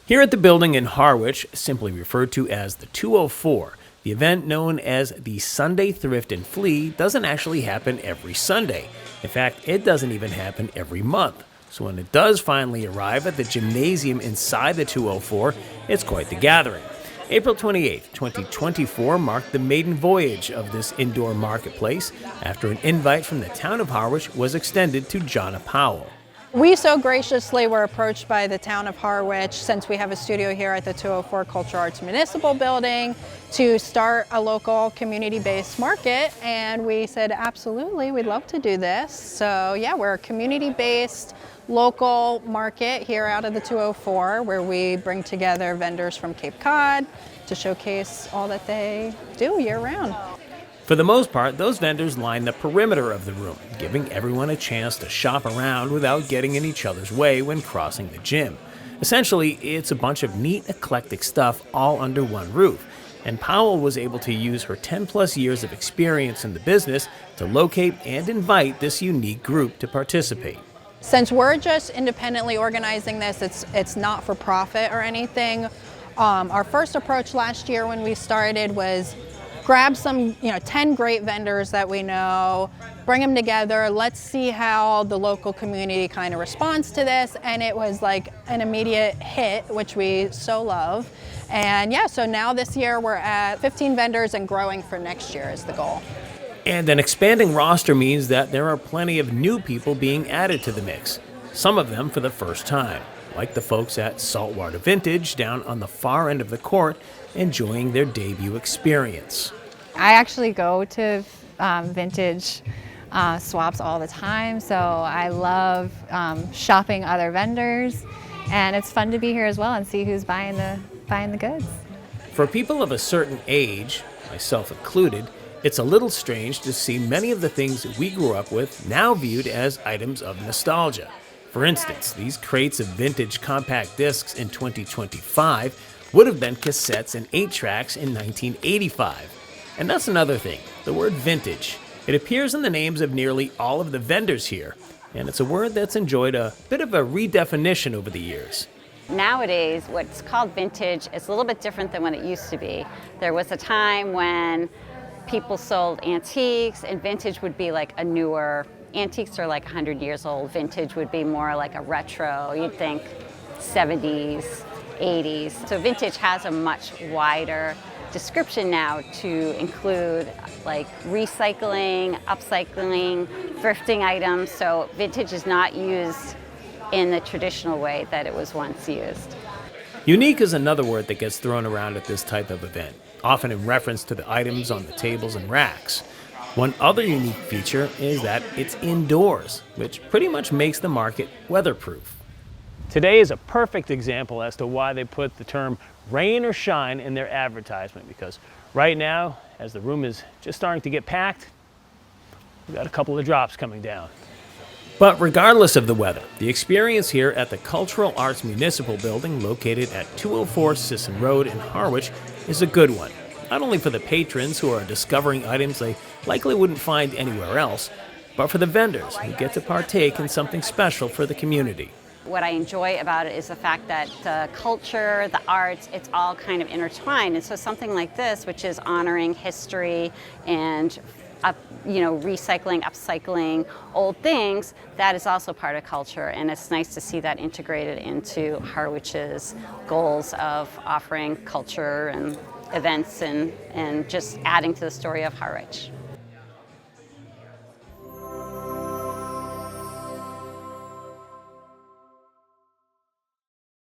Here at the building in Harwich, simply referred to as the 204, the event known as the Sunday Thrift and Flea doesn't actually happen every Sunday. In fact, it doesn't even happen every month. So when it does finally arrive at the gymnasium inside the 204, it's quite the gathering. April 28, 2024 marked the maiden voyage of this indoor marketplace after an invite from the town of Harwich was extended to Jonna Powell. We so graciously were approached by the town of Harwich, since we have a studio here at the 204 Cultural Arts Municipal Building, to start a local community-based market, and we said absolutely, we'd love to do this. So yeah, we're a community-based local market here out of the 204, where we bring together vendors from Cape Cod to showcase all that they do year-round. For the most part, those vendors line the perimeter of the room, giving everyone a chance to shop around without getting in each other's way when crossing the gym. Essentially, it's a bunch of neat, eclectic stuff all under one roof, and Powell was able to use her 10-plus years of experience in the business to locate and invite this unique group to participate. Since we're just independently organizing this, it's not for profit or anything. Our first approach last year when we started was grab some, 10 great vendors that we know, bring them together, let's see how the local community kind of responds to this. And it was like an immediate hit, which we so love. And yeah, so now this year we're at 15 vendors and growing for next year is the goal. And an expanding roster means that there are plenty of new people being added to the mix, some of them for the first time, like the folks at Saltwater Vintage down on the far end of the court, enjoying their debut experience. I actually go to vintage swaps all the time, so I love shopping other vendors, and it's fun to be here as well and see who's buying the goods. For people of a certain age, myself included, it's a little strange to see many of the things we grew up with now viewed as items of nostalgia. For instance, these crates of vintage compact discs in 2025 would have been cassettes and 8-tracks in 1985. And that's another thing, the word vintage. It appears in the names of nearly all of the vendors here, and it's a word that's enjoyed a bit of a redefinition over the years. Nowadays, what's called vintage is a little bit different than what it used to be. There was a time when people sold antiques, and vintage would be like a newer, antiques are like 100 years old, vintage would be more like a retro, you'd think 70s, 80s. So vintage has a much wider description now to include like recycling, upcycling, thrifting items. So vintage is not used in the traditional way that it was once used. Unique is another word that gets thrown around at this type of event, often in reference to the items on the tables and racks. One other unique feature is that it's indoors, which pretty much makes the market weatherproof. Today is a perfect example as to why they put the term rain or shine in their advertisement, because right now, as the room is just starting to get packed, we've got a couple of drops coming down. But regardless of the weather, the experience here at the Cultural Arts Municipal Building, located at 204 Sisson Road in Harwich, is a good one. Not only for the patrons who are discovering items they likely wouldn't find anywhere else, but for the vendors who get to partake in something special for the community. What I enjoy about it is the fact that the culture, the arts, it's all kind of intertwined. And so something like this, which is honoring history and recycling, upcycling old things, that is also part of culture. And it's nice to see that integrated into Harwich's goals of offering culture and events and just adding to the story of Harwich.